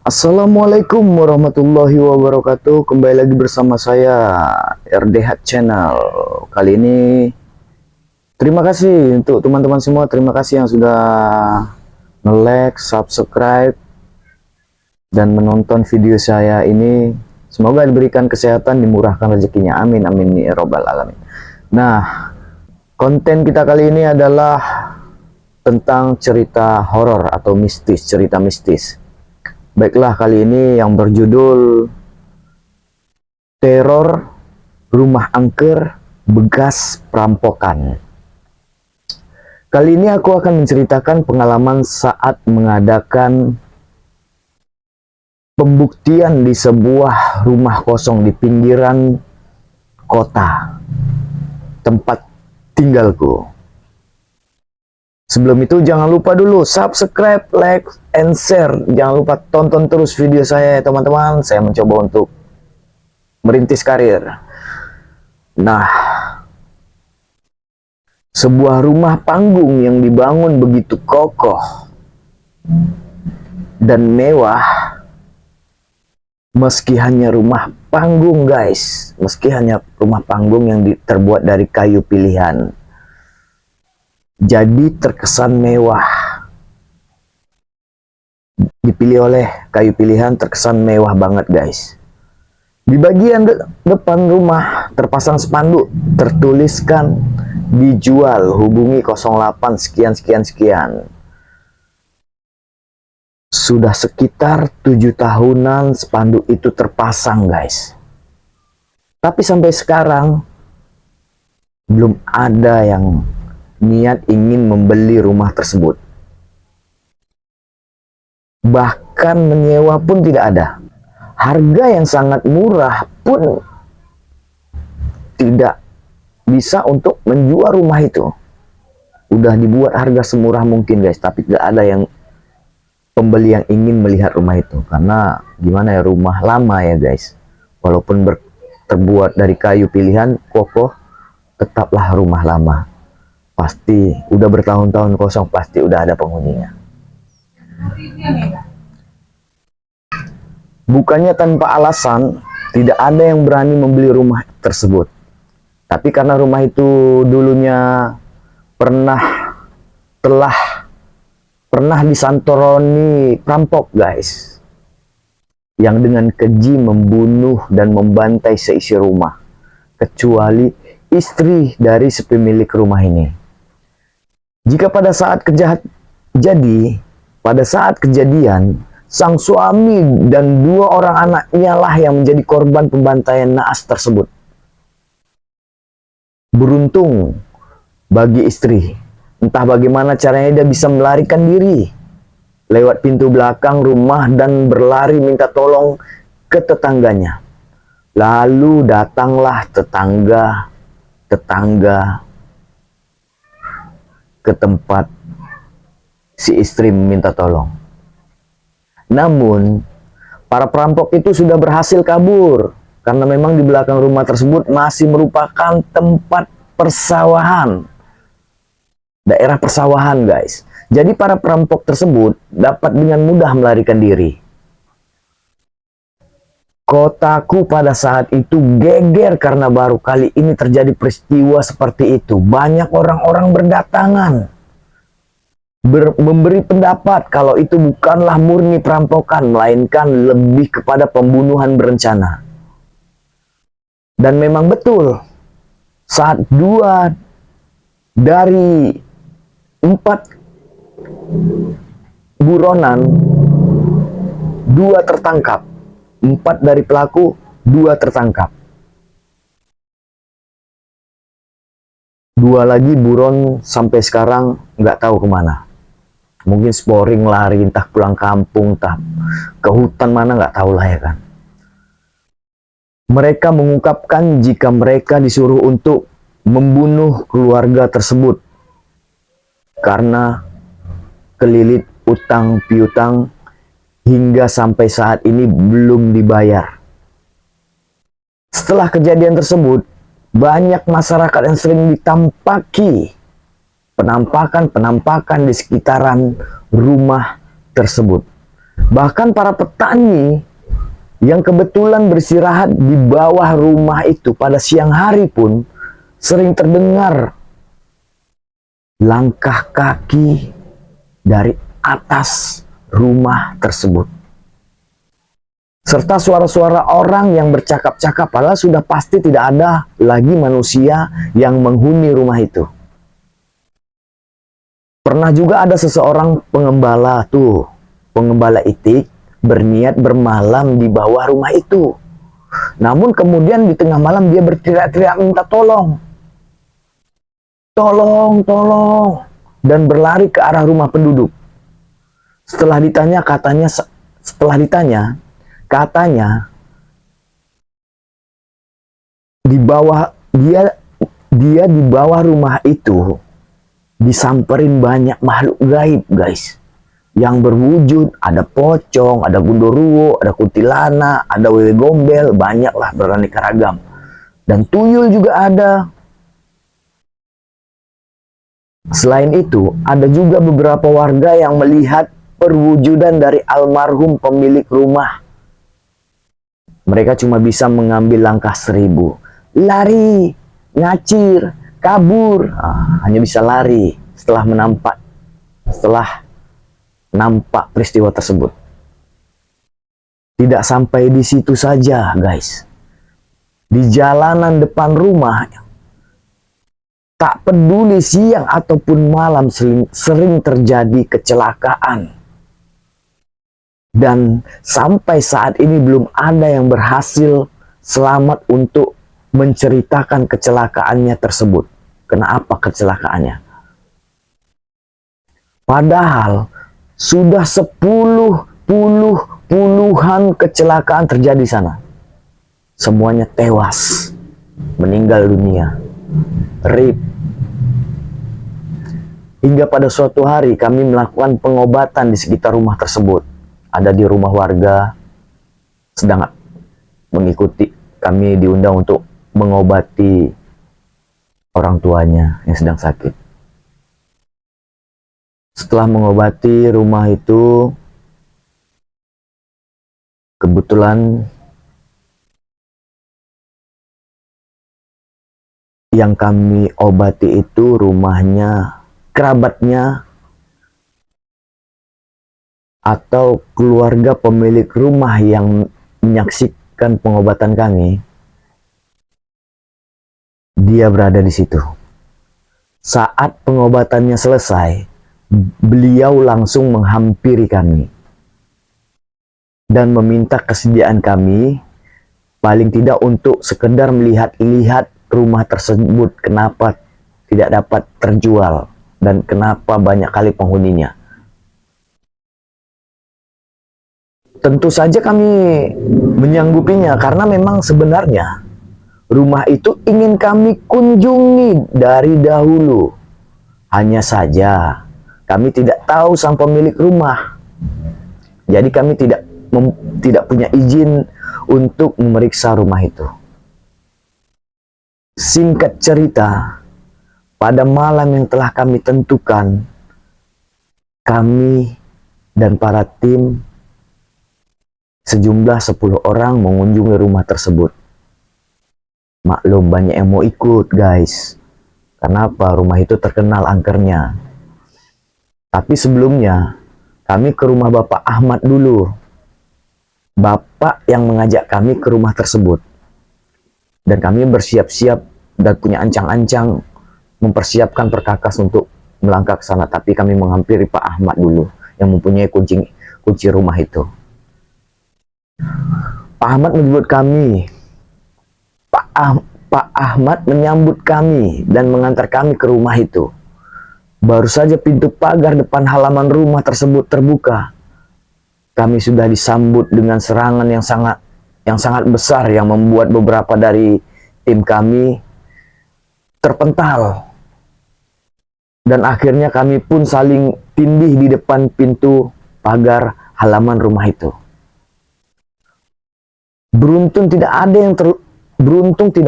Assalamualaikum warahmatullahi wabarakatuh. Kembali lagi bersama saya RDH Channel. Kali ini terima kasih untuk teman-teman semua. Terima kasih yang sudah nge-like, subscribe, dan menonton video saya ini. Semoga diberikan kesehatan, dimurahkan rezekinya. Amin amin ya robbal alamin. Nah, konten kita kali ini adalah tentang cerita horor atau mistis, cerita mistis. Baiklah, kali ini yang berjudul Teror Rumah Angker Bekas Perampokan. Kali ini aku akan menceritakan pengalaman saat mengadakan pembuktian di sebuah rumah kosong di pinggiran kota, tempat tinggalku. Sebelum itu jangan lupa dulu subscribe, like, and share. Jangan lupa tonton terus video saya ya teman-teman. Saya mencoba untuk merintis karir. Nah, sebuah rumah panggung yang dibangun begitu kokoh dan mewah. Meski hanya rumah panggung guys, meski hanya rumah panggung yang terbuat dari kayu pilihan, jadi terkesan mewah. Dipilih oleh kayu pilihan, terkesan mewah banget guys. Di bagian depan rumah terpasang spanduk tertuliskan dijual, hubungi 08 sekian sekian sekian. Sudah sekitar 7 tahunan spanduk itu terpasang guys. Tapi sampai sekarang belum ada yang niat ingin membeli rumah tersebut. Bahkan menyewa pun tidak ada. Harga yang sangat murah pun tidak bisa untuk menjual rumah itu. Udah dibuat harga semurah mungkin guys, tapi tidak ada yang pembeli yang ingin melihat rumah itu. Karena gimana ya, rumah lama ya guys. Walaupun terbuat dari kayu pilihan kokoh, tetaplah rumah lama. Pasti udah bertahun-tahun kosong, pasti udah ada penghuninya. Bukannya tanpa alasan, tidak ada yang berani membeli rumah tersebut. Tapi karena rumah itu dulunya pernah disantoroni perampok guys, yang dengan keji membunuh dan membantai seisi rumah, kecuali istri dari si pemilik rumah ini. Jika pada saat kejadian, sang suami dan 2 orang anaknya lah yang menjadi korban pembantaian naas tersebut. Beruntung bagi istri, entah bagaimana caranya dia bisa melarikan diri lewat pintu belakang rumah dan berlari minta tolong ke tetangganya. Lalu datanglah tetangga ke tempat si istri meminta tolong. Namun, para perampok itu sudah berhasil kabur karena memang di belakang rumah tersebut masih merupakan tempat persawahan. Daerah persawahan, guys. Jadi para perampok tersebut dapat dengan mudah melarikan diri. Kotaku pada saat itu geger karena baru kali ini terjadi peristiwa seperti itu. Banyak orang-orang berdatangan memberi pendapat kalau itu bukanlah murni perampokan, melainkan lebih kepada pembunuhan berencana. Dan memang betul, saat 2 dari 4 buronan, 2 tertangkap. 4 dari pelaku, 2 tertangkap. 2 lagi buron sampai sekarang nggak tahu kemana. Mungkin sporing lari, entah pulang kampung, entah ke hutan mana, nggak tahu lah ya kan. Mereka mengungkapkan jika mereka disuruh untuk membunuh keluarga tersebut karena kelilit utang piutang hingga sampai saat ini belum dibayar. Setelah kejadian tersebut, banyak masyarakat yang sering ditampaki penampakan di sekitaran rumah tersebut. Bahkan para petani yang kebetulan beristirahat di bawah rumah itu pada siang hari pun sering terdengar langkah kaki dari atas rumah tersebut. Serta suara-suara orang yang bercakap-cakap, padahal sudah pasti tidak ada lagi manusia yang menghuni rumah itu. Pernah juga ada seseorang pengembala itik, berniat bermalam di bawah rumah itu. Namun kemudian di tengah malam dia berteriak-teriak minta tolong. Tolong, tolong. Dan berlari ke arah rumah penduduk. Setelah ditanya, katanya di bawah dia di bawah rumah itu disamperin banyak makhluk gaib, guys, yang berwujud, ada pocong, ada gundurwo, ada kuntilanak, ada wewe gombel, banyaklah beraneka ragam, dan tuyul juga ada. Selain itu, ada juga beberapa warga yang melihat perwujudan dari almarhum pemilik rumah. Mereka cuma bisa mengambil langkah 1000, lari, ngacir, kabur. Hanya bisa lari setelah nampak peristiwa tersebut. Tidak sampai di situ saja, guys. Di jalanan depan rumah, tak peduli siang ataupun malam, sering terjadi kecelakaan. Dan sampai saat ini belum ada yang berhasil selamat untuk menceritakan kecelakaannya tersebut. Kenapa kecelakaannya? Padahal sudah puluhan kecelakaan terjadi sana. Semuanya tewas, meninggal dunia, RIP. Hingga pada suatu hari kami melakukan pengobatan di sekitar rumah tersebut. Ada di rumah warga, sedang mengikuti, kami diundang untuk mengobati orang tuanya yang sedang sakit. Setelah mengobati rumah itu, kebetulan yang kami obati itu rumahnya, kerabatnya, atau keluarga pemilik rumah yang menyaksikan pengobatan kami. Dia berada di situ. Saat pengobatannya selesai, beliau langsung menghampiri kami dan meminta kesediaan kami, paling tidak untuk sekedar melihat-lihat rumah tersebut, kenapa tidak dapat terjual dan kenapa banyak kali penghuninya. Tentu saja kami menyanggupinya karena memang sebenarnya rumah itu ingin kami kunjungi dari dahulu. Hanya saja kami tidak tahu sang pemilik rumah. Jadi kami tidak punya izin untuk memeriksa rumah itu. Singkat cerita, pada malam yang telah kami tentukan, kami dan para tim sejumlah 10 orang mengunjungi rumah tersebut. Maklum banyak yang mau ikut, guys. Kenapa? Rumah itu terkenal angkernya. Tapi sebelumnya, kami ke rumah Bapak Ahmad dulu. Bapak yang mengajak kami ke rumah tersebut. Dan kami bersiap-siap dan punya ancang-ancang mempersiapkan perkakas untuk melangkah ke sana. Tapi kami menghampiri Pak Ahmad dulu yang mempunyai kunci rumah itu. Pak Ahmad menyambut kami. Pak Ahmad menyambut kami dan mengantar kami ke rumah itu. Baru saja pintu pagar depan halaman rumah tersebut terbuka, kami sudah disambut dengan serangan yang sangat besar yang membuat beberapa dari tim kami terpental. Dan akhirnya kami pun saling tindih di depan pintu pagar halaman rumah itu. Beruntung tidak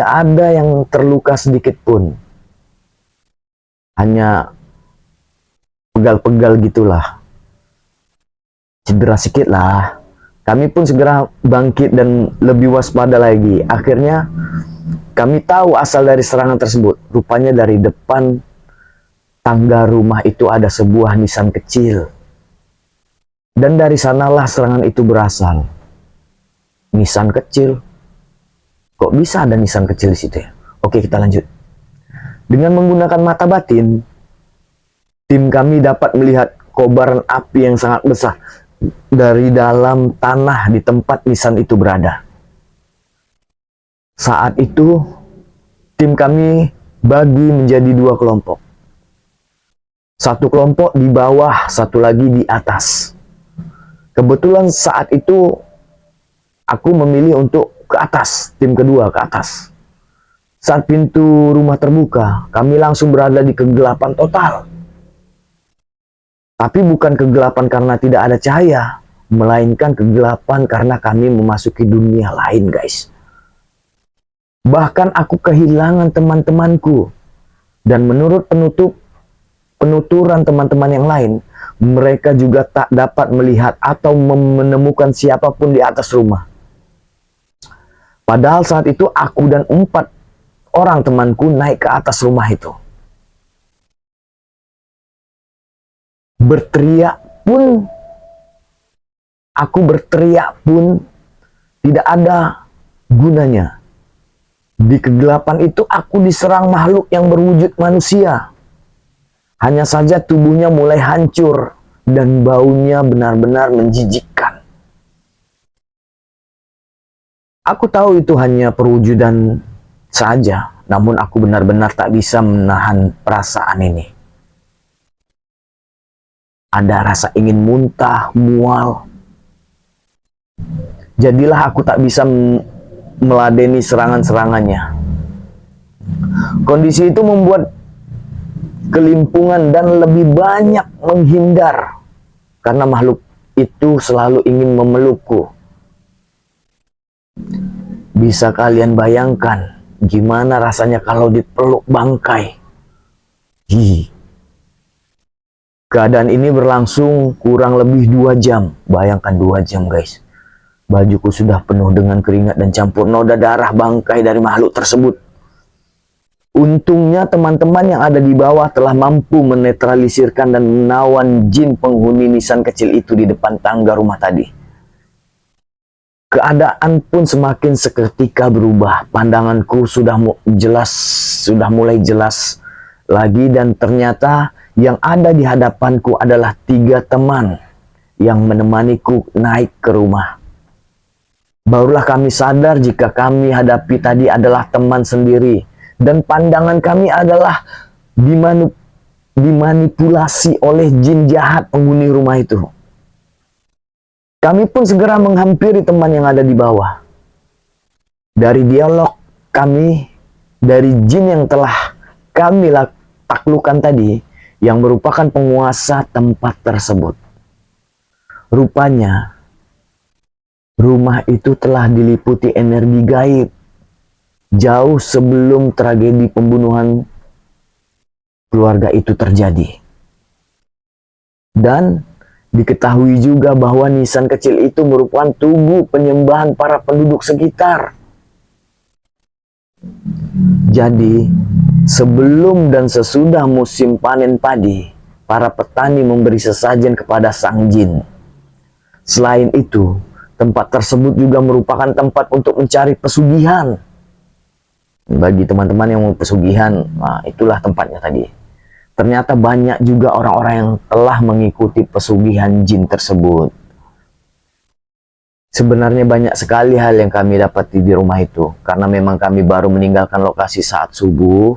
ada yang terluka sedikit pun. Hanya pegal-pegal gitulah. cedera sedikit lah. Kami pun segera bangkit dan lebih waspada lagi. Akhirnya kami tahu asal dari serangan tersebut. Rupanya dari depan tangga rumah itu ada sebuah nisan kecil. Dan dari sanalah serangan itu berasal. Nisan kecil. Kok bisa ada nisan kecil di situ ya? Oke, kita lanjut. Dengan menggunakan mata batin, tim kami dapat melihat kobaran api yang sangat besar dari dalam tanah di tempat nisan itu berada. Saat itu, tim kami bagi menjadi 2 kelompok. Satu kelompok di bawah, satu lagi di atas. Kebetulan saat itu aku memilih untuk ke atas, tim kedua ke atas. Saat pintu rumah terbuka, kami langsung berada di kegelapan total. Tapi bukan kegelapan karena tidak ada cahaya, melainkan kegelapan karena kami memasuki dunia lain, guys. Bahkan aku kehilangan teman-temanku. Dan menurut penuturan teman-teman yang lain, mereka juga tak dapat melihat atau menemukan siapapun di atas rumah. Padahal saat itu aku dan 4 orang temanku naik ke atas rumah itu. Aku berteriak pun tidak ada gunanya. Di kegelapan itu aku diserang makhluk yang berwujud manusia. Hanya saja tubuhnya mulai hancur dan baunya benar-benar menjijikkan. Aku tahu itu hanya perwujudan saja, namun aku benar-benar tak bisa menahan perasaan ini. Ada rasa ingin muntah, mual. Jadilah aku tak bisa meladeni serangan-serangannya. Kondisi itu membuat kelimpungan dan lebih banyak menghindar karena makhluk itu selalu ingin memelukku. Bisa kalian bayangkan gimana rasanya kalau dipeluk bangkai? Keadaan ini berlangsung kurang lebih 2 jam. Bayangkan 2 jam, guys. Bajuku sudah penuh dengan keringat dan campur noda darah bangkai dari makhluk tersebut. Untungnya teman-teman yang ada di bawah telah mampu menetralisirkan dan menawan jin penghuni nisan kecil itu di depan tangga rumah tadi. Keadaan pun semakin seketika berubah. Pandanganku sudah mulai jelas lagi dan ternyata yang ada di hadapanku adalah 3 teman yang menemaniku naik ke rumah. Barulah kami sadar jika kami hadapi tadi adalah teman sendiri. Dan pandangan kami adalah dimanipulasi oleh jin jahat penghuni rumah itu. Kami pun segera menghampiri teman yang ada di bawah. Dari dialog kami, dari jin yang telah kami taklukkan tadi, yang merupakan penguasa tempat tersebut. Rupanya, rumah itu telah diliputi energi gaib. Jauh sebelum tragedi pembunuhan keluarga itu terjadi. Dan diketahui juga bahwa nisan kecil itu merupakan tugu penyembahan para penduduk sekitar. Jadi, sebelum dan sesudah musim panen padi, para petani memberi sesajen kepada sang jin. Selain itu, tempat tersebut juga merupakan tempat untuk mencari pesugihan. Bagi teman-teman yang mau pesugihan, nah itulah tempatnya tadi. Ternyata banyak juga orang-orang yang telah mengikuti pesugihan jin tersebut. Sebenarnya banyak sekali hal yang kami dapati di rumah itu, karena memang kami baru meninggalkan lokasi saat subuh,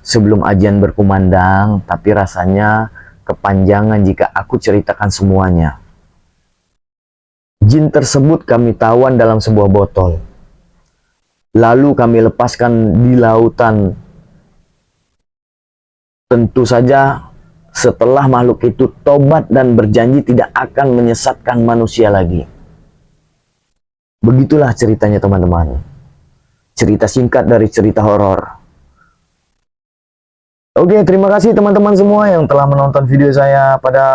sebelum ajian berkumandang, tapi rasanya kepanjangan jika aku ceritakan semuanya. Jin tersebut kami tawan dalam sebuah botol. Lalu kami lepaskan di lautan. Tentu saja setelah makhluk itu tobat dan berjanji tidak akan menyesatkan manusia lagi. Begitulah ceritanya teman-teman. Cerita singkat dari cerita horor. Oke, terima kasih teman-teman semua yang telah menonton video saya pada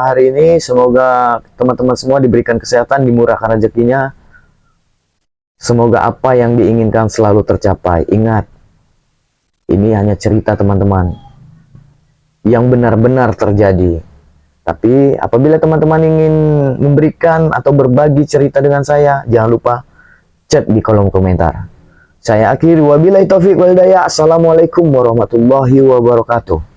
hari ini. Semoga teman-teman semua diberikan kesehatan, dimurahkan rezekinya. Semoga apa yang diinginkan selalu tercapai. Ingat, ini hanya cerita teman-teman yang benar-benar terjadi. Tapi apabila teman-teman ingin memberikan atau berbagi cerita dengan saya, jangan lupa chat di kolom komentar. Saya akhiri, wabillahi taufiq wal hidayah. Assalamualaikum warahmatullahi wabarakatuh.